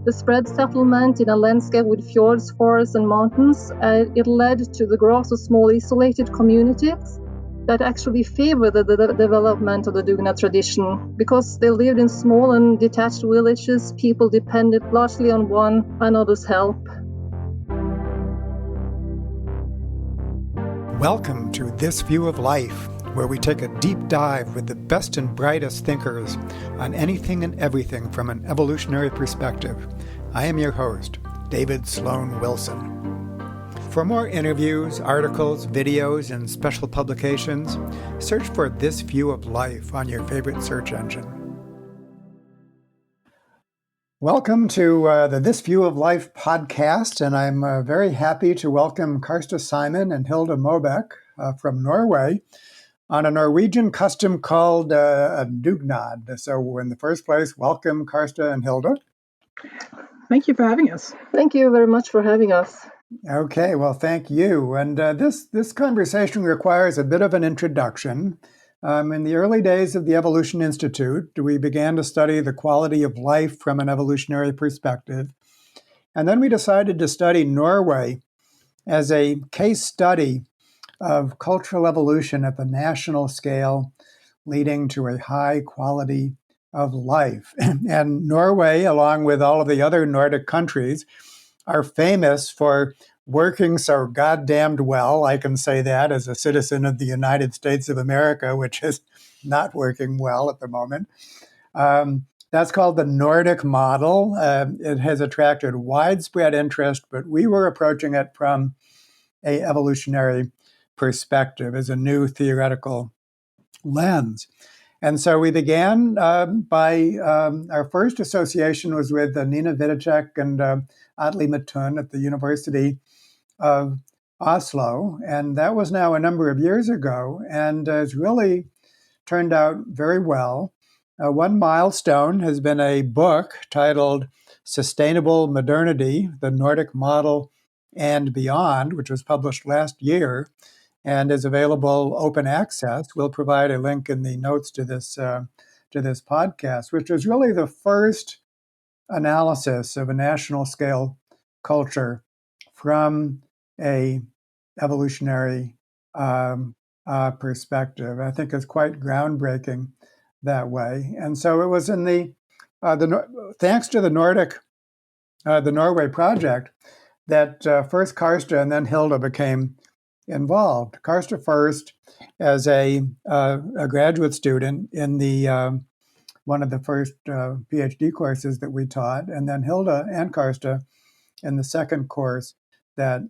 The spread settlement in a landscape with fjords, forests, and mountains, it led to the growth of small isolated communities that actually favor the development of the Dugnad tradition. Because they lived in small and detached villages, people depended largely on one another's help. Welcome to This View of Life, where we take a deep dive with the best and brightest thinkers on anything and everything from an evolutionary perspective. I am your host, David Sloan Wilson. For more interviews, articles, videos, and special publications, search for This View of Life on your favorite search engine. Welcome to the This View of Life podcast, and I'm very happy to welcome Carsta Simon and Hilde Mobekk from Norway on a Norwegian custom called a Dugnad. So in the first place, welcome Carsta and Hilde. Thank you for having us. Thank you very much for having us. Okay, well, thank you. And this conversation requires a bit of an introduction. In the early days of the Evolution Institute, we began to study the quality of life from an evolutionary perspective. And then we decided to study Norway as a case study of cultural evolution at the national scale, leading to a high quality of life. And Norway, along with all of the other Nordic countries, are famous for working so goddamned well. I can say that as a citizen of the United States of America, which is not working well at the moment. That's called the Nordic model. It has attracted widespread interest, but we were approaching it from an evolutionary perspective as a new theoretical lens. And so we began by our first association was with Nina Vidicek and Atle Matun at the University of Oslo. And that was now a number of years ago and has really turned out very well. One milestone has been a book titled Sustainable Modernity, the Nordic Model and Beyond, which was published last year and is available open access. We'll provide a link in the notes to this podcast, which is really the first analysis of a national scale culture from a evolutionary perspective. I think it's quite groundbreaking that way. And so it was in the thanks to the Norway project that first Carsta and then Hilde became involved. Carsta first as a graduate student in the one of the first PhD courses that we taught, and then Hilde and Carsta in the second course that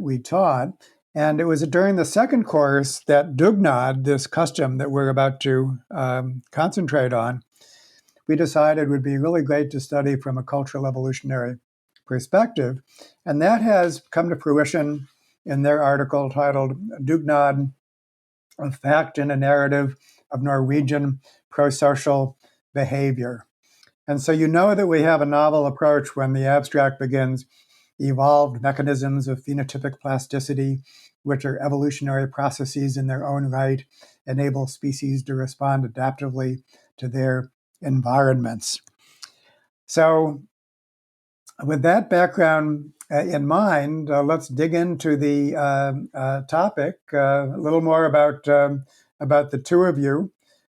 we taught. And it was during the second course that Dugnad, this custom that we're about to concentrate on, we decided would be really great to study from a cultural evolutionary perspective. And that has come to fruition in their article titled Dugnad, a Fact and a Narrative of Norwegian Pro-Social Behavior. And so you know that we have a novel approach when the abstract begins, evolved mechanisms of phenotypic plasticity, which are evolutionary processes in their own right, enable species to respond adaptively to their environments. So with that background in mind, let's dig into the topic, a little more about the two of you.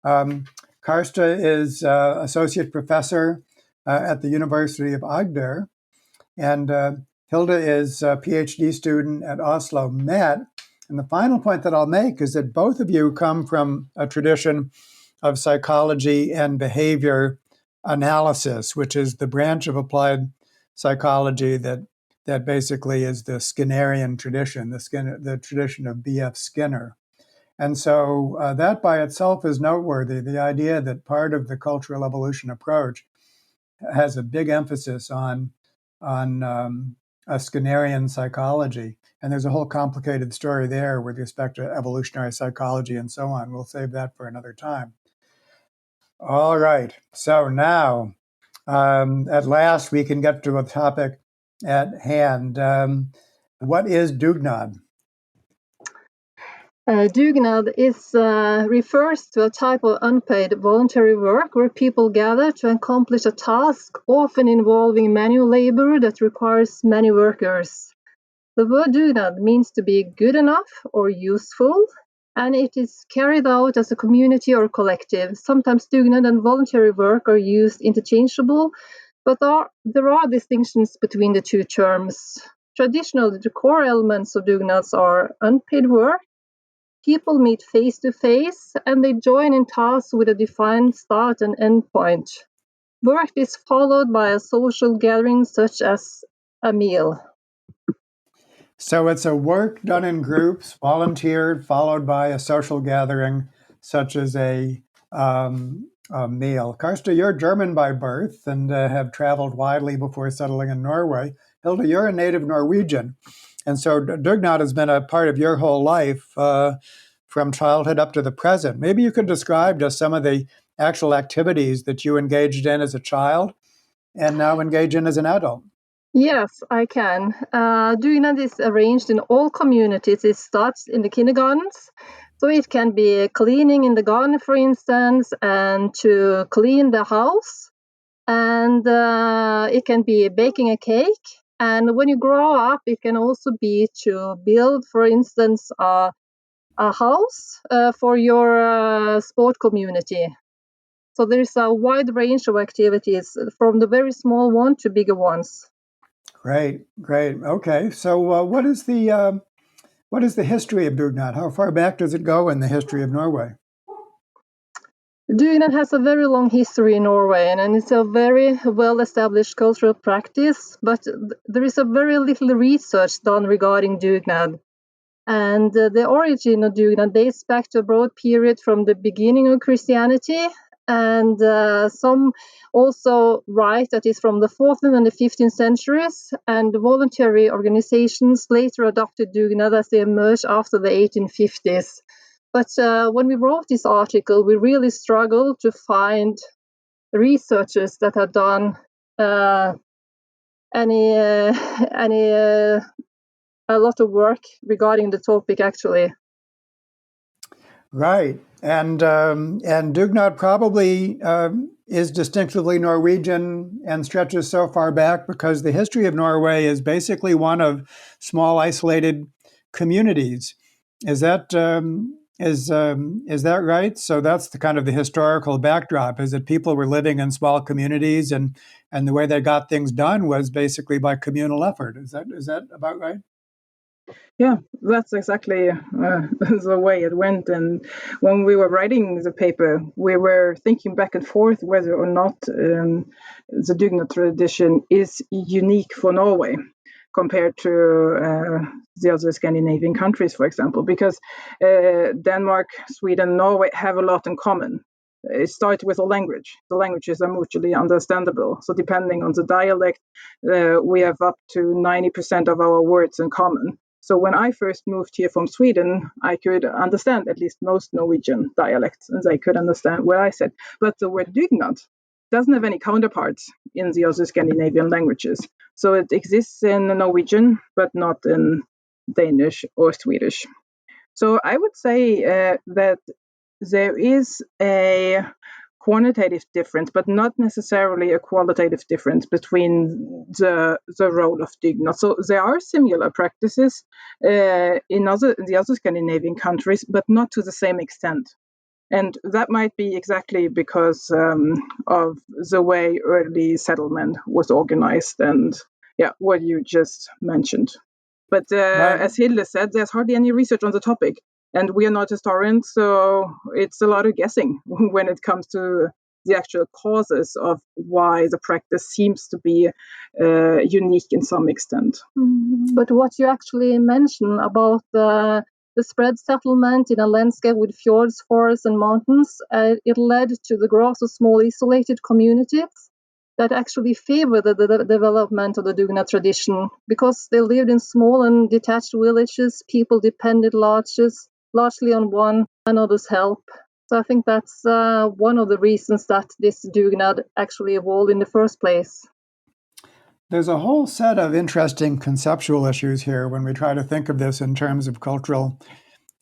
Carsta is associate professor at the University of Agder, and Hilde is a PhD student at OsloMet. And the final point that I'll make is that both of you come from a tradition of psychology and behavior analysis, which is the branch of applied psychology that basically is the Skinnerian tradition, the tradition of B.F. Skinner. And so that by itself is noteworthy. The idea that part of the cultural evolution approach has a big emphasis on a Skinnerian psychology. And there's a whole complicated story there with respect to evolutionary psychology and so on. We'll save that for another time. All right. So now, at last, we can get to a topic at hand. What is Dugnad? Dugnad refers to a type of unpaid voluntary work where people gather to accomplish a task, often involving manual labor that requires many workers. The word dugnad means to be good enough or useful, and it is carried out as a community or collective. Sometimes dugnad and voluntary work are used interchangeable, but there are distinctions between the two terms. Traditionally, the core elements of dugnads are unpaid work. People meet face to face and they join in tasks with a defined start and end point. Work is followed by a social gathering such as a meal. So it's a work done in groups, volunteered, followed by a social gathering, such as a meal. Carsta, you're German by birth and have traveled widely before settling in Norway. Hilde, you're a native Norwegian. And so Dugnad has been a part of your whole life from childhood up to the present. Maybe you could describe just some of the actual activities that you engaged in as a child and now engage in as an adult. Yes, I can. Dugnad is arranged in all communities. It starts in the kindergartens. So it can be cleaning in the garden, for instance, and to clean the house. And it can be baking a cake. And when you grow up, it can also be to build, for instance, a house for your sport community. So there is a wide range of activities, from the very small one to bigger ones. Great. Okay, so what is the history of Dugnad? How far back does it go in the history of Norway? Dugnad has a very long history in Norway, and it's a very well-established cultural practice, but there is a very little research done regarding Dugnad. And the origin of Dugnad dates back to a broad period from the beginning of Christianity, and some also write that it's from the 14th and the 15th centuries, and voluntary organizations later adopted Dugnad as they emerged after the 1850s. But when we wrote this article, we really struggled to find researchers that had done a lot of work regarding the topic, actually. Right, and Dugnad probably is distinctively Norwegian and stretches so far back because the history of Norway is basically one of small, isolated communities. Is that right? So that's the kind of the historical backdrop: is that people were living in small communities, and the way they got things done was basically by communal effort. Is that about right? Yeah, that's exactly the way it went. And when we were writing the paper, we were thinking back and forth whether or not the Dugnad tradition is unique for Norway compared to the other Scandinavian countries, for example, because Denmark, Sweden, Norway have a lot in common. It starts with a language. The languages are mutually understandable. So depending on the dialect, we have up to 90% of our words in common. So when I first moved here from Sweden, I could understand at least most Norwegian dialects, and they could understand what I said. But the word Dugnad doesn't have any counterparts in the other Scandinavian languages. So it exists in Norwegian, but not in Danish or Swedish. So I would say that there is a quantitative difference, but not necessarily a qualitative difference between the role of Dugnad. So there are similar practices in the other Scandinavian countries, but not to the same extent. And that might be exactly because of the way early settlement was organized and what you just mentioned. But Right. as Hilde said, there's hardly any research on the topic. And we are not historians, so it's a lot of guessing when it comes to the actual causes of why the practice seems to be unique in some extent. But what you actually mentioned about the spread settlement in a landscape with fjords, forests, and mountains, it led to the growth of small isolated communities that actually favor the development of the Dugnad tradition. Because they lived in small and detached villages, people depended largely on one another's help. So I think that's one of the reasons that this Dugnad actually evolved in the first place. There's a whole set of interesting conceptual issues here when we try to think of this in terms of cultural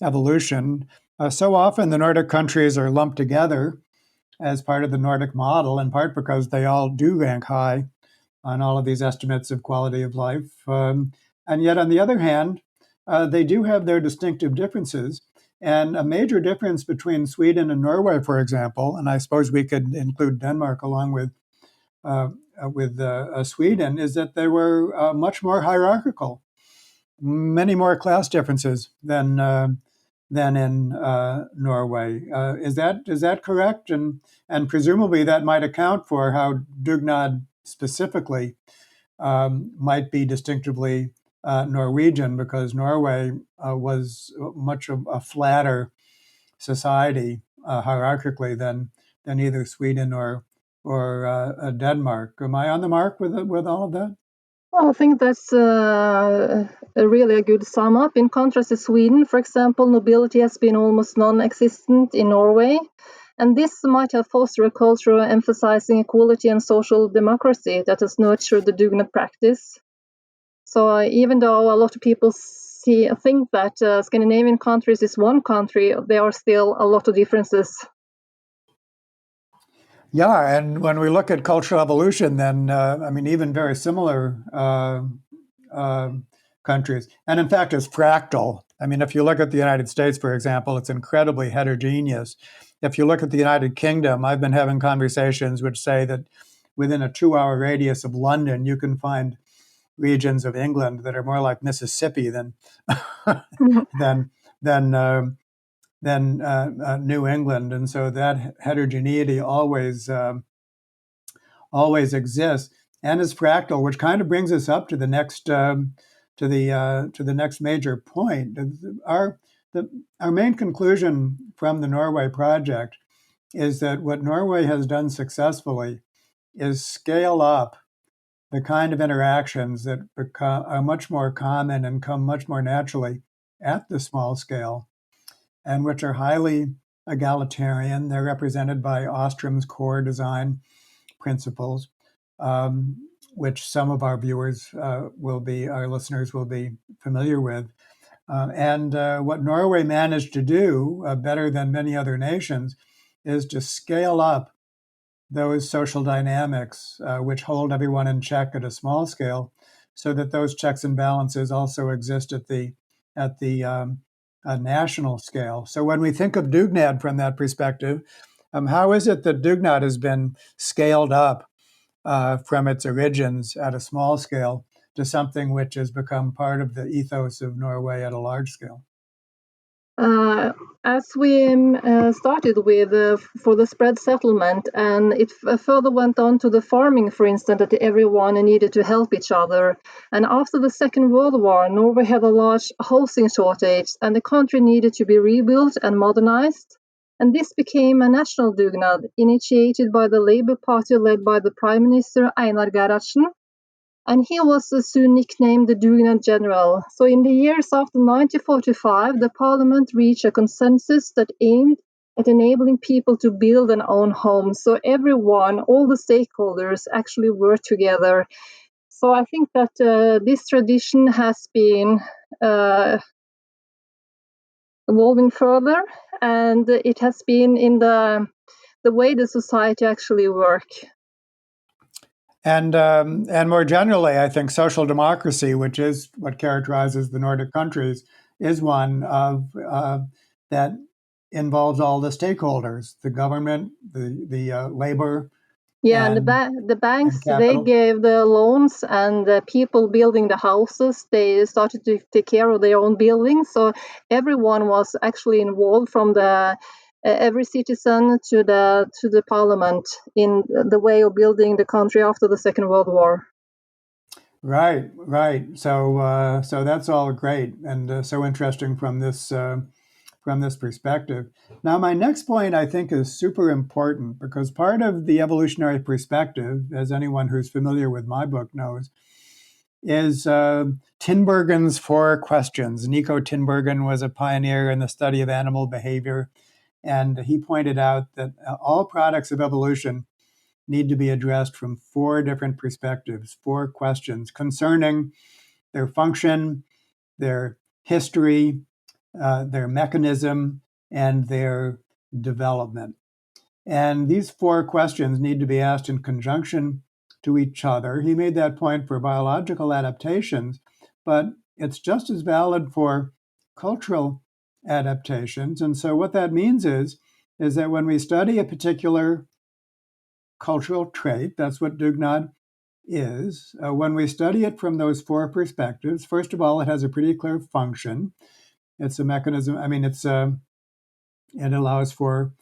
evolution. So often the Nordic countries are lumped together as part of the Nordic model, in part because they all do rank high on all of these estimates of quality of life. And yet, on the other hand, they do have their distinctive differences. And a major difference between Sweden and Norway, for example, and I suppose we could include Denmark along with Sweden, is that they were much more hierarchical, many more class differences than in Norway. Is that correct? And presumably that might account for how Dugnad specifically might be distinctively Norwegian, because Norway was much of a flatter society hierarchically than either Sweden or Denmark. Am I on the mark with all of that? Well, I think that's a good sum up. In contrast to Sweden, for example, nobility has been almost non-existent in Norway, and this might have fostered a culture emphasizing equality and social democracy that has nurtured the Dugnad practice. So even though a lot of people think that Scandinavian countries is one country, there are still a lot of differences. Yeah, and when we look at cultural evolution, then even very similar countries, and in fact, it's fractal. I mean, if you look at the United States, for example, it's incredibly heterogeneous. If you look at the United Kingdom, I've been having conversations which say that within a 2-hour radius of London, you can find regions of England that are more like Mississippi than than New England, and so that heterogeneity always exists and is fractal, which kind of brings us up to the next major point. Our main conclusion from the Norway project is that what Norway has done successfully is scale up the kind of interactions that are much more common and come much more naturally at the small scale, and which are highly egalitarian. They're represented by Ostrom's core design principles, which some of our our listeners will be familiar with. And what Norway managed to do better than many other nations is to scale up those social dynamics which hold everyone in check at a small scale, so that those checks and balances also exist at the national scale. So when we think of Dugnad from that perspective, how is it that Dugnad has been scaled up from its origins at a small scale to something which has become part of the ethos of Norway at a large scale? As we started with for the spread settlement, and it further went on to the farming, for instance, that everyone needed to help each other. And after the Second World War, Norway had a large housing shortage, and the country needed to be rebuilt and modernized. And this became a national Dugnad, initiated by the Labour Party led by the Prime Minister Einar Gerhardsen. And he was soon nicknamed the Dugnad General. So in the years after 1945, the parliament reached a consensus that aimed at enabling people to build and own homes. So everyone, all the stakeholders actually worked together. So I think that this tradition has been evolving further, and it has been in the way the society actually work. And more generally, I think social democracy, which is what characterizes the Nordic countries, is one of that involves all the stakeholders: the government, the labor. Yeah, and the banks, they gave the loans, and the people building the houses, they started to take care of their own buildings. So everyone was actually involved, from the every citizen to the parliament, in the way of building the country after the Second World War. Right. So that's all great, and so interesting from this perspective. Now, my next point, I think, is super important, because part of the evolutionary perspective, as anyone who's familiar with my book knows, is Tinbergen's 4 questions. Nico Tinbergen was a pioneer in the study of animal behavior, and he pointed out that all products of evolution need to be addressed from 4 different perspectives, 4 questions concerning their function, their history, their mechanism, and their development. And these four questions need to be asked in conjunction to each other. He made that point for biological adaptations, but it's just as valid for cultural adaptations. And so what that means is that when we study a particular cultural trait, that's what Dugnad is, when we study it from those four perspectives, first of all, it has a pretty clear function. It's a mechanism, it allows for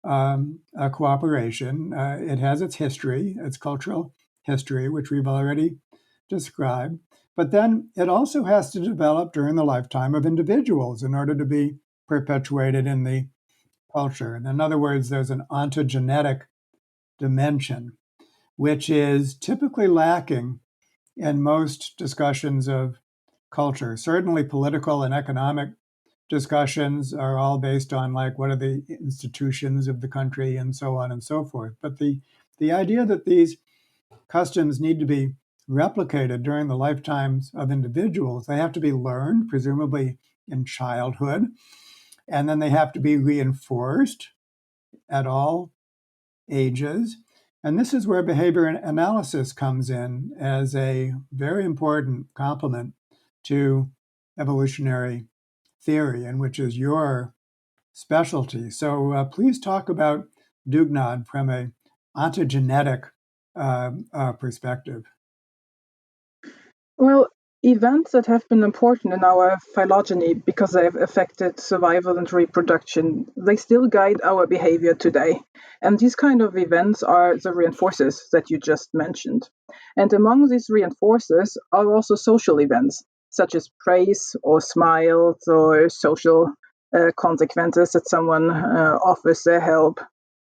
a cooperation. It has its history, its cultural history, which we've already described. But then it also has to develop during the lifetime of individuals in order to be perpetuated in the culture. And in other words, there's an ontogenetic dimension, which is typically lacking in most discussions of culture. Certainly political and economic discussions are all based on what are the institutions of the country and so on and so forth. But the idea that these customs need to be replicated during the lifetimes of individuals, they have to be learned, presumably in childhood, and then they have to be reinforced at all ages. And this is where behavior analysis comes in as a very important complement to evolutionary theory, and which is your specialty. So please talk about Dugnad from a ontogenetic perspective. Well, events that have been important in our phylogeny because they have affected survival and reproduction, they still guide our behavior today. And these kind of events are the reinforcers that you just mentioned. And among these reinforcers are also social events, such as praise or smiles or social consequences that someone offers their help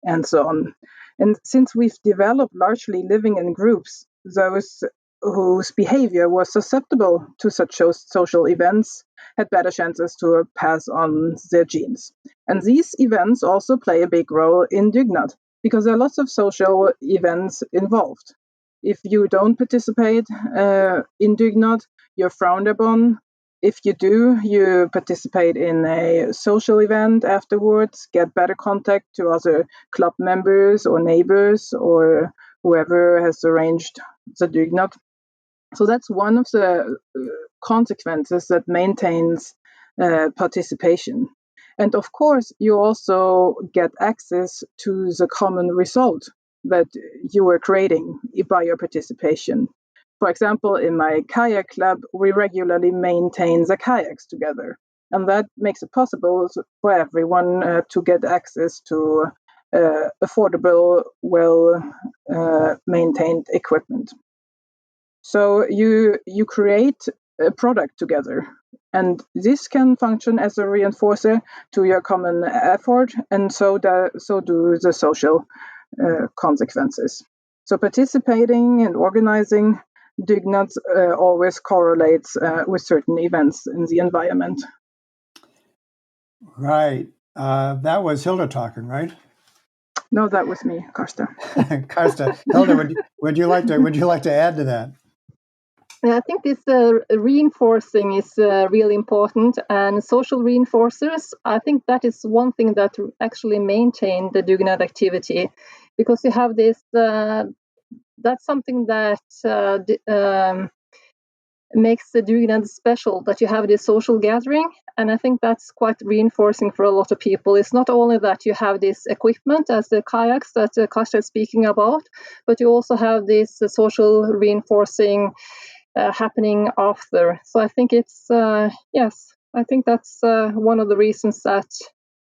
and so on. And since we've developed largely living in groups, those whose behavior was susceptible to such social events had better chances to pass on their genes. And these events also play a big role in Dugnad because there are lots of social events involved. If you don't participate in Dugnad, you're frowned upon. If you do, you participate in a social event afterwards, get better contact to other club members or neighbors or whoever has arranged the Dugnad. So that's one of the consequences that maintains participation. And of course, you also get access to the common result that you were creating by your participation. For example, in my kayak club, we regularly maintain the kayaks together. And that makes it possible for everyone to get access to affordable, well maintained equipment. So you create a product together, and this can function as a reinforcer to your common effort, and so do the social consequences. So participating and organizing Dugnads always correlates with certain events in the environment. Right. That was Hilde talking, right? No, that was me, Carsta. Carsta, Hilde, would you like to add to that? I think this reinforcing is really important, and social reinforcers, I think that is one thing that actually maintain the Dugnad activity, because you have this, that's something that makes the Dugnad special, that you have this social gathering, and I think that's quite reinforcing for a lot of people. It's not only that you have this equipment as the kayaks that Carsta is speaking about, but you also have this social reinforcing happening after. So I think it's, yes, I think that's one of the reasons that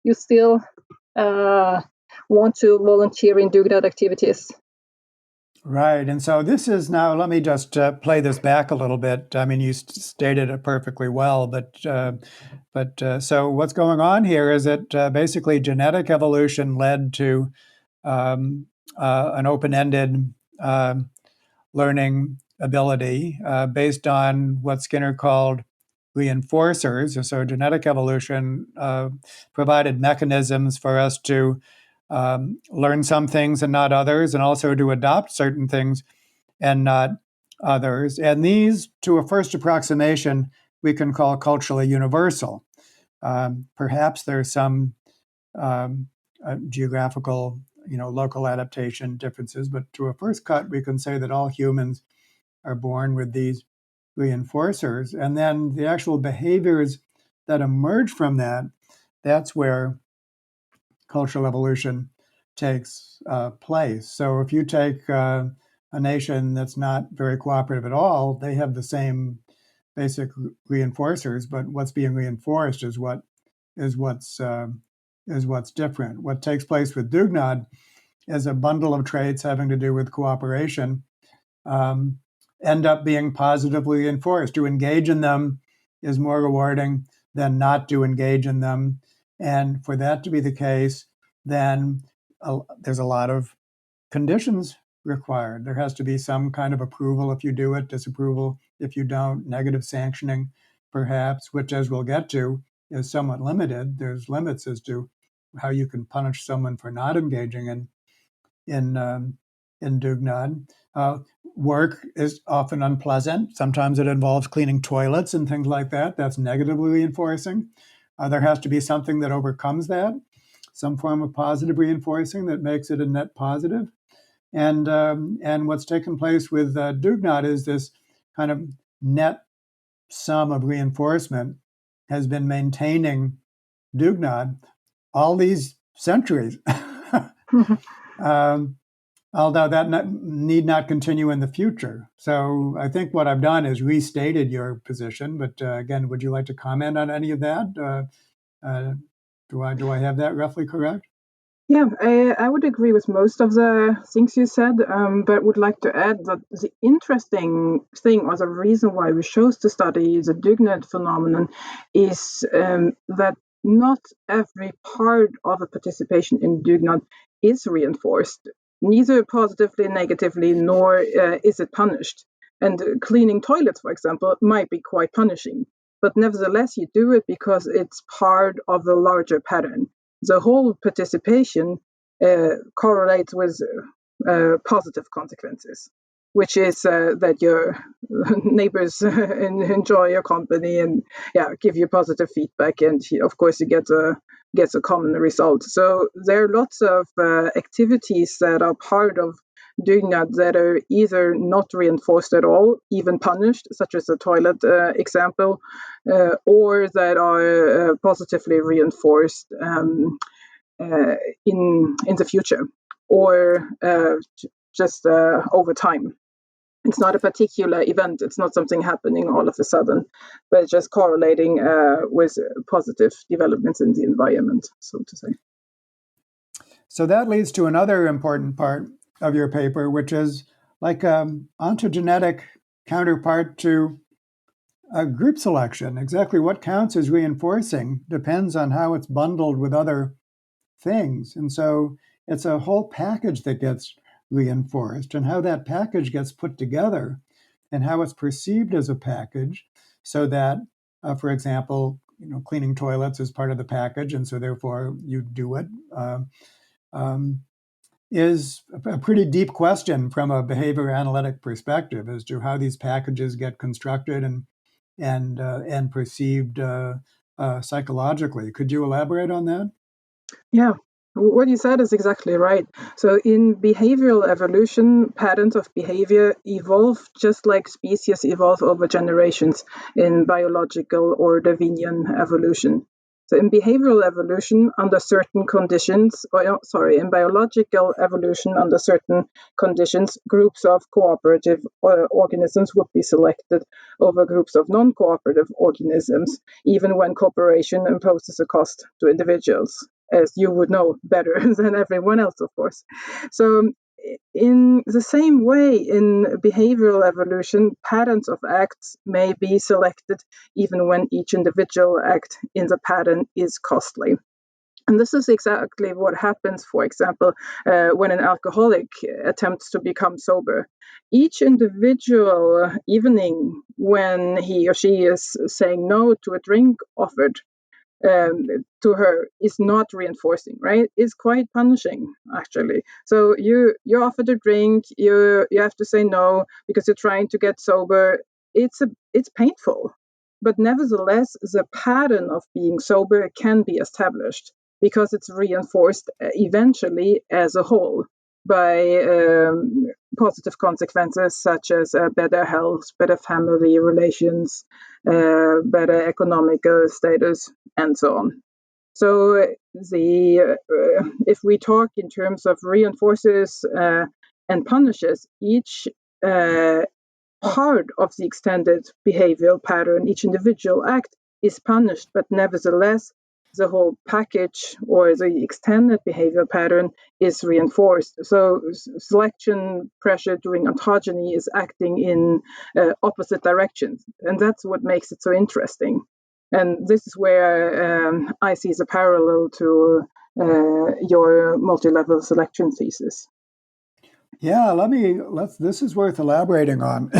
you still want to volunteer in Dugnad activities. Right. And so this is now, let me just play this back a little bit. I mean, you stated it perfectly well, but so what's going on here is that basically genetic evolution led to an open-ended learning ability based on what Skinner called reinforcers. So genetic evolution provided mechanisms for us to learn some things and not others, and also to adopt certain things and not others. And these, to a first approximation, we can call culturally universal. Perhaps there's some geographical, local adaptation differences, but to a first cut, we can say that all humans are born with these reinforcers. And then the actual behaviors that emerge from that, that's where cultural evolution takes place. So if you take a nation that's not very cooperative at all, they have the same basic reinforcers, but what's being reinforced is what's different. What takes place with Dugnad is a bundle of traits having to do with cooperation end up being positively reinforced. To engage in them is more rewarding than not to engage in them. And for that to be the case, then there's a lot of conditions required. There has to be some kind of approval if you do it, disapproval if you don't, negative sanctioning, perhaps, which, as we'll get to, is somewhat limited. There's limits as to how you can punish someone for not engaging in Dugnad. Work is often unpleasant. Sometimes it involves cleaning toilets and things like that. That's negatively reinforcing. There has to be something that overcomes that, some form of positive reinforcing that makes it a net positive. And what's taken place with Dugnad is this kind of net sum of reinforcement has been maintaining Dugnad all these centuries. Although that need not continue in the future. So I think what I've done is restated your position. But again, would you like to comment on any of that? Do I have that roughly correct? Yeah, I would agree with most of the things you said, but would like to add that the interesting thing, or the reason why we chose to study the Dugnad phenomenon, is that not every part of the participation in Dugnad is reinforced, neither positively, negatively, nor is it punished. And cleaning toilets, for example, might be quite punishing, but nevertheless, you do it because it's part of a larger pattern. The whole participation correlates with positive consequences, which is that your neighbors enjoy your company and give you positive feedback, and of course you get a common result. So there are lots of activities that are part of Dugnad that are either not reinforced at all, even punished, such as the toilet example, or that are positively reinforced in the future, or just over time. It's not a particular event. It's not something happening all of a sudden, but it's just correlating with positive developments in the environment, so to say. So that leads to another important part of your paper, which is like ontogenetic counterpart to group selection. Exactly what counts as reinforcing depends on how it's bundled with other things. And so it's a whole package that gets reinforced, and how that package gets put together and how it's perceived as a package, so that, for example, cleaning toilets is part of the package, and so therefore you do it. Is a pretty deep question from a behavior analytic perspective as to how these packages get constructed and perceived psychologically. Could you elaborate on that? Yeah, what you said is exactly right. So in behavioral evolution, patterns of behavior evolve just like species evolve over generations in biological or Darwinian evolution. So in behavioral evolution, under certain conditions, in biological evolution, under certain conditions, groups of cooperative organisms would be selected over groups of non-cooperative organisms, even when cooperation imposes a cost to individuals, as you would know better than everyone else, of course. So in the same way, in behavioral evolution, patterns of acts may be selected even when each individual act in the pattern is costly. And this is exactly what happens, for example, when an alcoholic attempts to become sober. Each individual evening when he or she is saying no to a drink offered to her is not reinforcing, right? It's quite punishing, actually. So you're offered a drink, you have to say no because you're trying to get sober. It's painful. but nevertheless, the pattern of being sober can be established because it's reinforced eventually as a whole by positive consequences such as better health, better family relations, better economical status, and so on. So if we talk in terms of reinforces and punishes, each part of the extended behavioral pattern, each individual act is punished, but nevertheless, the whole package or the extended behavioral pattern is reinforced. So selection pressure during ontogeny is acting in opposite directions. And that's what makes it so interesting. And this is where I see the parallel to your multi-level selection thesis. Yeah, this is worth elaborating on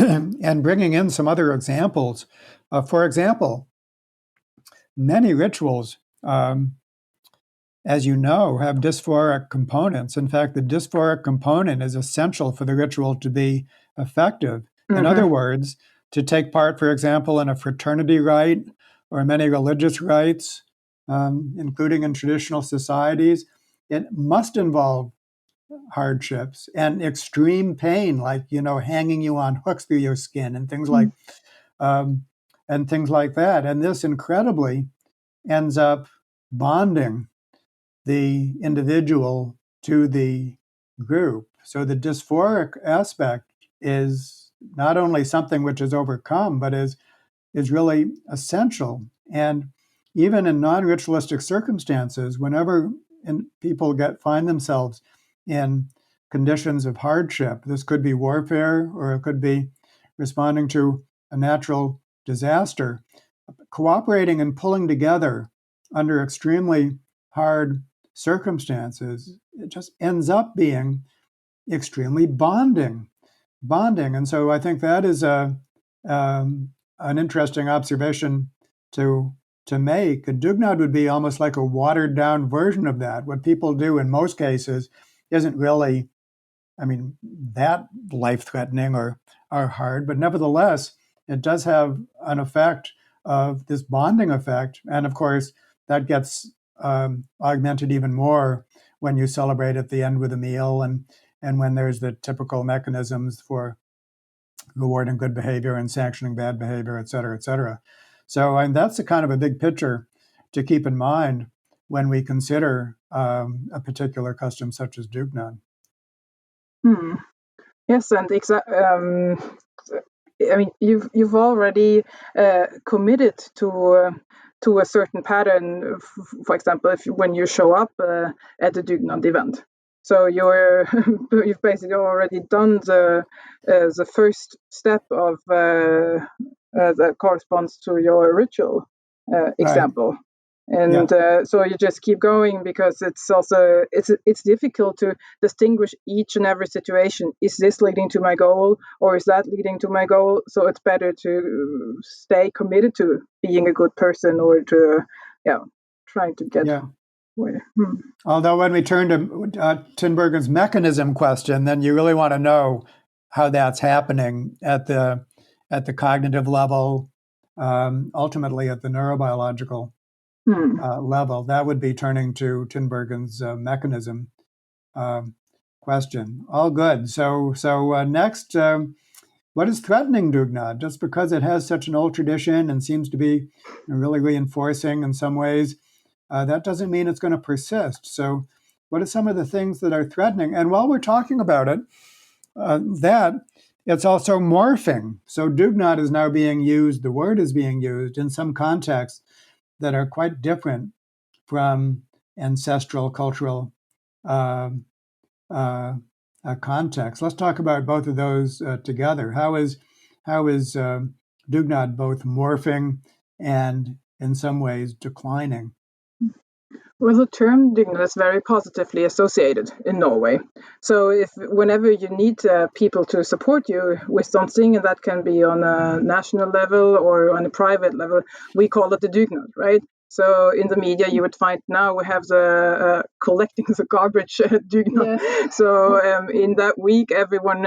and bringing in some other examples. For example, many rituals, as you know, have dysphoric components. In fact, the dysphoric component is essential for the ritual to be effective. In other words, to take part, for example, in a fraternity rite or many religious rites, including in traditional societies, it must involve hardships and extreme pain, like hanging you on hooks through your skin and things like that. And this incredibly ends up bonding the individual to the group. So the dysphoric aspect is not only something which is overcome, but is really essential. And even in non-ritualistic circumstances, whenever people find themselves in conditions of hardship, this could be warfare or it could be responding to a natural disaster, cooperating and pulling together under extremely hard circumstances, it just ends up being extremely bonding. And so I think that is an interesting observation to make. A Dugnad would be almost like a watered down version of that. What people do in most cases isn't really, that life-threatening or hard, but nevertheless, it does have an effect of this bonding effect. And of course, that gets augmented even more when you celebrate at the end with a meal and when there's the typical mechanisms for rewarding good behavior and sanctioning bad behavior, et cetera, et cetera. So that's a kind of a big picture to keep in mind when we consider a particular custom such as Dugnad. Yes, and you've already committed to a certain pattern. For example, when you show up at the Dugnad event, so you've basically already done the first step of that corresponds to your ritual example. Right. And so you just keep going because it's difficult to distinguish each and every situation. Is this leading to my goal or is that leading to my goal? So it's better to stay committed to being a good person or to trying to get where. Although when we turn to Tinbergen's mechanism question, then you really want to know how that's happening at the cognitive level, ultimately at the neurobiological level. That would be turning to Tinbergen's mechanism question. All good. So next, what is threatening Dugnad? Just because it has such an old tradition and seems to be really reinforcing in some ways, that doesn't mean it's going to persist. So what are some of the things that are threatening? And while we're talking about it, that it's also morphing. So Dugnad is now being used, the word is being used in some contexts that are quite different from ancestral cultural context. Let's talk about both of those together. How is Dugnad both morphing and in some ways declining? Well, the term Dugnad is very positively associated in Norway. So whenever you need people to support you with something, and that can be on a national level or on a private level, we call it the Dugnad, right? So in the media, you would find now we have the collecting the garbage Dugnad. Yeah. So in that week, everyone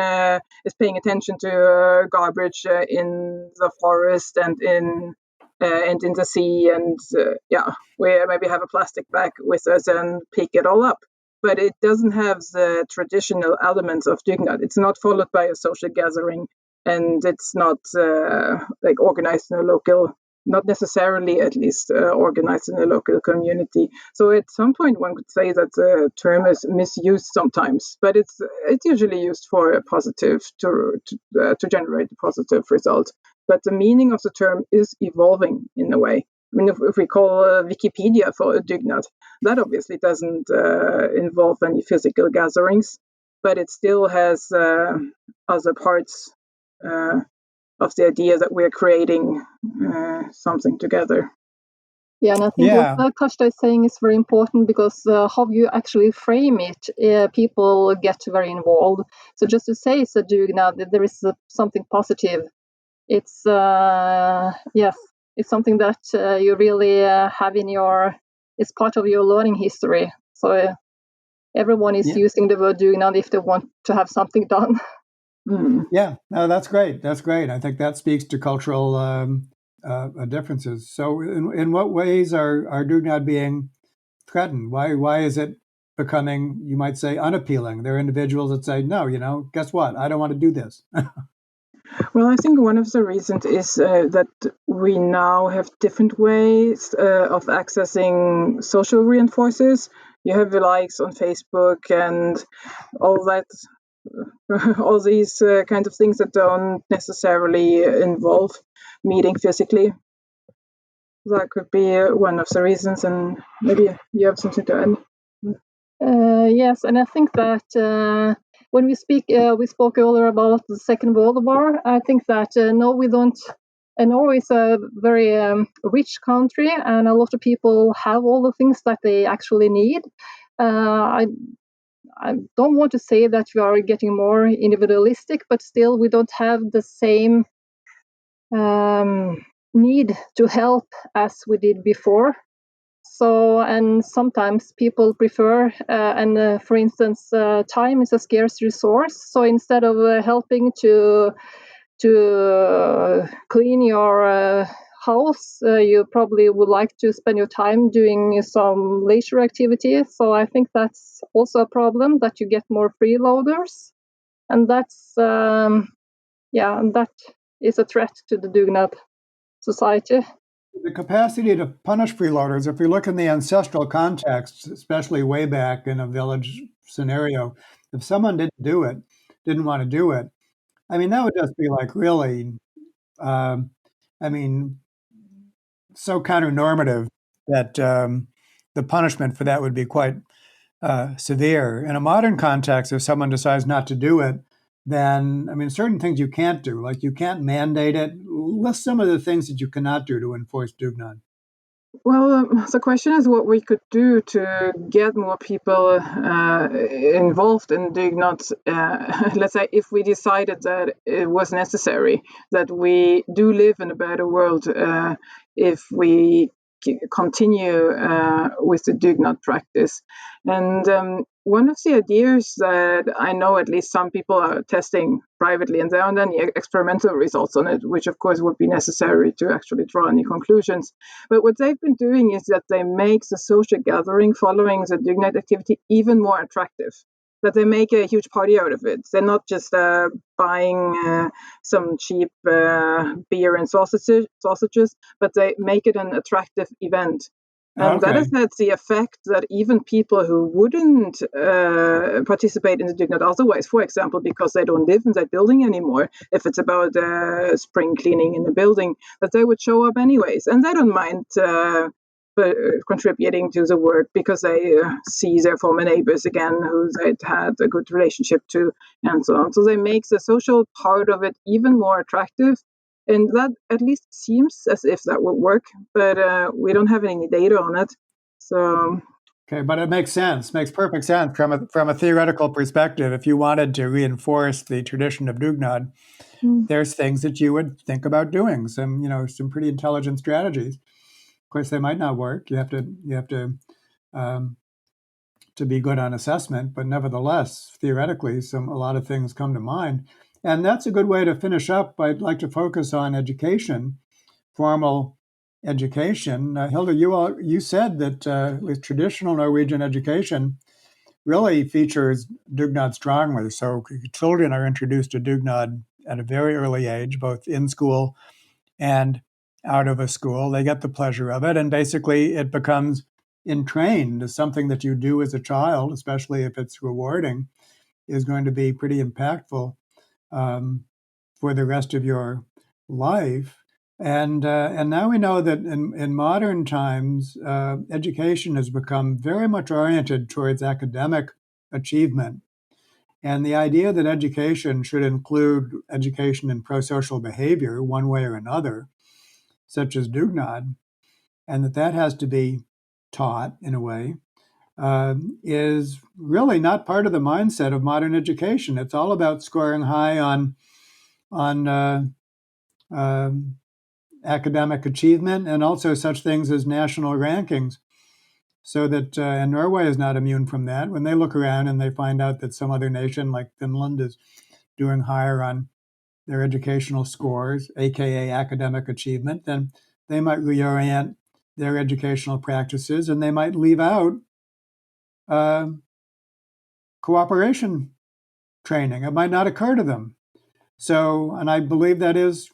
is paying attention to garbage in the forest and in and in the sea, and we maybe have a plastic bag with us and pick it all up. But it doesn't have the traditional elements of Dugnad. It's not followed by a social gathering, and it's not like organized in a local, not necessarily at least organized in a local community. So at some point one could say that the term is misused sometimes, but it's usually used for a positive, to generate a positive result. But the meaning of the term is evolving in a way. I mean, if we call Wikipedia for a Dugnad, that obviously doesn't involve any physical gatherings, but it still has other parts of the idea that we're creating something together. Yeah, and I think what Carsta is saying is very important, because how you actually frame it, people get very involved. So just to say it's a Dugnad, that there is something positive. It's it's something that you really have in it's part of your learning history. So everyone is using the word Dugnad if they want to have something done. Yeah, no, that's great. That's great. I think that speaks to cultural differences. So in what ways are Dugnad being threatened? Why is it becoming, you might say, unappealing? There are individuals that say, no, guess what? I don't want to do this. Well, I think one of the reasons is that we now have different ways of accessing social reinforcers. You have the likes on Facebook and all that, all these kind of things that don't necessarily involve meeting physically. That could be one of the reasons, and maybe you have something to add. Yes, and I think that when we spoke earlier about the Second World War. I think that no, we don't. And Norway is a very rich country, and a lot of people have all the things that they actually need. I don't want to say that we are getting more individualistic, but still we don't have the same need to help as we did before. So, and sometimes people prefer, for instance, time is a scarce resource. So instead of helping to clean your house, you probably would like to spend your time doing some leisure activities. So I think that's also a problem, that you get more freeloaders, and that's and that is a threat to the Dugnad society. The capacity to punish freeloaders, if we look in the ancestral context, especially way back in a village scenario, if someone didn't want to do it, I mean, that would just be like really, so counter-normative that the punishment for that would be quite severe. In a modern context, if someone decides not to do it, then, certain things you can't do, like you can't mandate it. List some of the things that you cannot do to enforce Dugnad. Well, the question is what we could do to get more people involved in Dugnad. Let's say if we decided that it was necessary, that we do live in a better world if we continue with the Dugnad practice. And one of the ideas that I know at least some people are testing privately, and there aren't any experimental results on it, which of course would be necessary to actually draw any conclusions. But what they've been doing is that they make the social gathering following the Dugnad activity even more attractive. That they make a huge party out of it. They're not just buying some cheap beer and sausages, but they make it an attractive event. And that has had the effect that even people who wouldn't participate in the Dugnad otherwise, for example, because they don't live in that building anymore, if it's about spring cleaning in the building, that they would show up anyways. And they don't mind contributing to the work because they see their former neighbors again who they'd had a good relationship to, and so on. So they make the social part of it even more attractive. And that at least seems as if that would work, but we don't have any data on it. So okay, but it makes sense. Makes perfect sense from a theoretical perspective. If you wanted to reinforce the tradition of Dugnad, there's things that you would think about doing. Some pretty intelligent strategies. Of course, they might not work. You have to be good on assessment, but nevertheless, theoretically, a lot of things come to mind. And that's a good way to finish up. I'd like to focus on education, formal education. Hilde, you said that with traditional Norwegian education really features Dugnad strongly. So children are introduced to Dugnad at a very early age, both in school and out of a school. They get the pleasure of it, and basically it becomes entrained as something that you do as a child, especially if it's rewarding, is going to be pretty impactful for the rest of your life. And now we know that in modern times, education has become very much oriented towards academic achievement. And the idea that education should include education in pro-social behavior one way or another, such as Dugnad, and that has to be taught in a way, is really not part of the mindset of modern education. It's all about scoring high on academic achievement and also such things as national rankings. So that, and Norway is not immune from that. When they look around and they find out that some other nation like Finland is doing higher on their educational scores, aka academic achievement, then they might reorient their educational practices and they might leave out cooperation training. It might not occur to them. So, and I believe that is,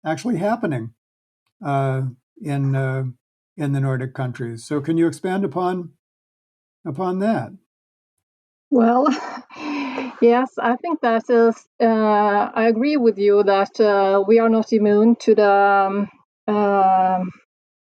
actually happening in the Nordic countries. So, can you expand upon that? Well, yes, I think that is. I agree with you that we are not immune to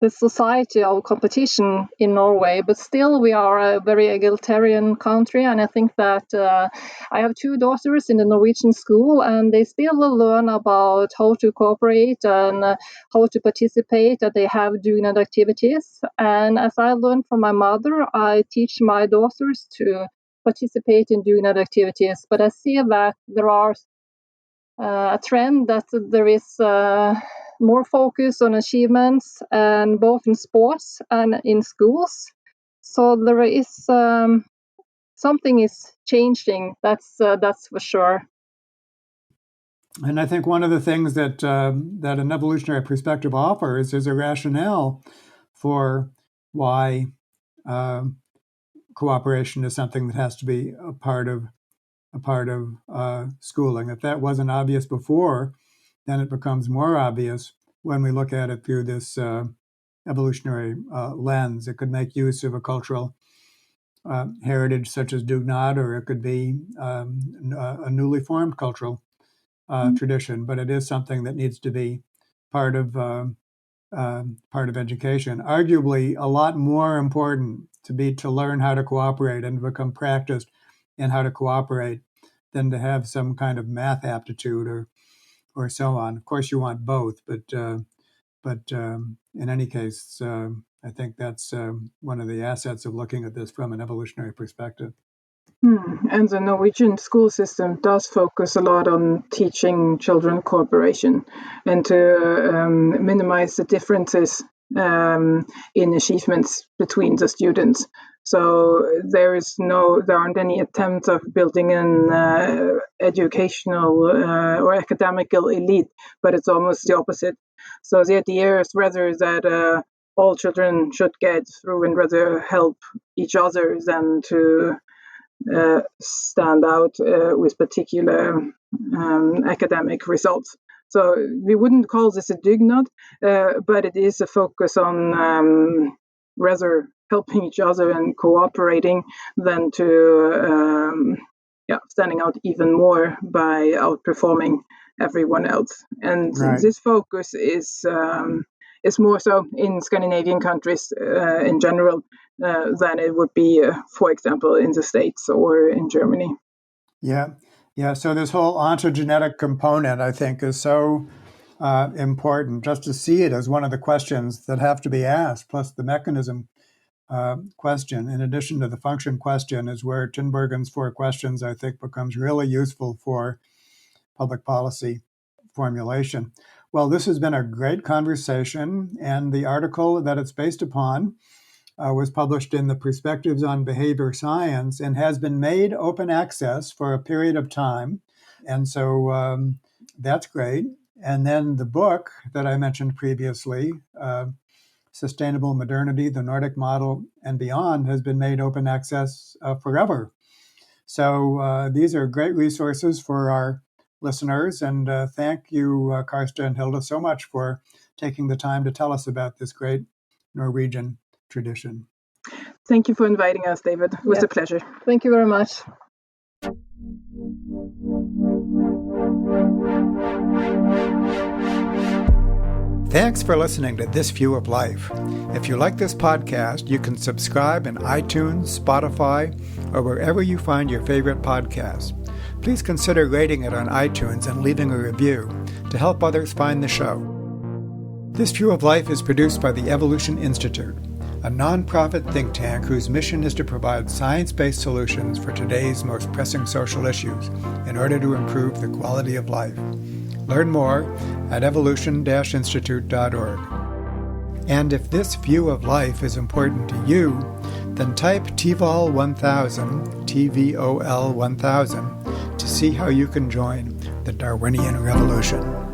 the society of competition in Norway, but still we are a very egalitarian country, and I think that I have two daughters in the Norwegian school, and they still learn about how to cooperate and how to participate, and they have Dugnad activities. And as I learned from my mother, I teach my daughters to participate in Dugnad activities, but I see that there are a trend that there is more focus on achievements, and both in sports and in schools. So there is something is changing. That's for sure. And I think one of the things that that an evolutionary perspective offers is a rationale for why cooperation is something that has to be a part of schooling. If that wasn't obvious before, then it becomes more obvious when we look at it through this evolutionary lens. It could make use of a cultural heritage such as Dugnad, or it could be a newly formed cultural tradition. But it is something that needs to be part of education. Arguably, a lot more important to learn how to cooperate and become practiced in how to cooperate than to have some kind of math aptitude or so on. Of course, you want both, but in any case, I think that's one of the assets of looking at this from an evolutionary perspective. And the Norwegian school system does focus a lot on teaching children cooperation and to minimize the differences in achievements between the students. So there aren't any attempts of building an educational or academical elite, but it's almost the opposite. So the idea is rather that all children should get through and rather help each other than to stand out with particular academic results. So we wouldn't call this a Dugnad, but it is a focus on rather helping each other and cooperating than to standing out even more by outperforming everyone else. And right. This focus is more so in Scandinavian countries in general than it would be, for example, in the States or in Germany. Yeah. So this whole ontogenetic component, I think, is so important, just to see it as one of the questions that have to be asked, plus the mechanism question, in addition to the function question, is where Tinbergen's 4 questions, I think, becomes really useful for public policy formulation. Well, this has been a great conversation, and the article that it's based upon was published in the Perspectives on Behavior Science and has been made open access for a period of time. And so that's great. And then the book that I mentioned previously, Sustainable Modernity, the Nordic Model and Beyond, has been made open access forever. So these are great resources for our listeners. And thank you, Carsta and Hilde, so much for taking the time to tell us about this great Norwegian tradition. Thank you for inviting us, David. It was a pleasure. Thank you very much. Thanks for listening to This View of Life. If you like this podcast, you can subscribe in iTunes, Spotify, or wherever you find your favorite podcasts. Please consider rating it on iTunes and leaving a review to help others find the show. This View of Life is produced by the Evolution Institute, a nonprofit think tank whose mission is to provide science-based solutions for today's most pressing social issues in order to improve the quality of life. Learn more at evolution-institute.org. And if this view of life is important to you, then type TVOL 1000, TVOL 1000, to see how you can join the Darwinian Revolution.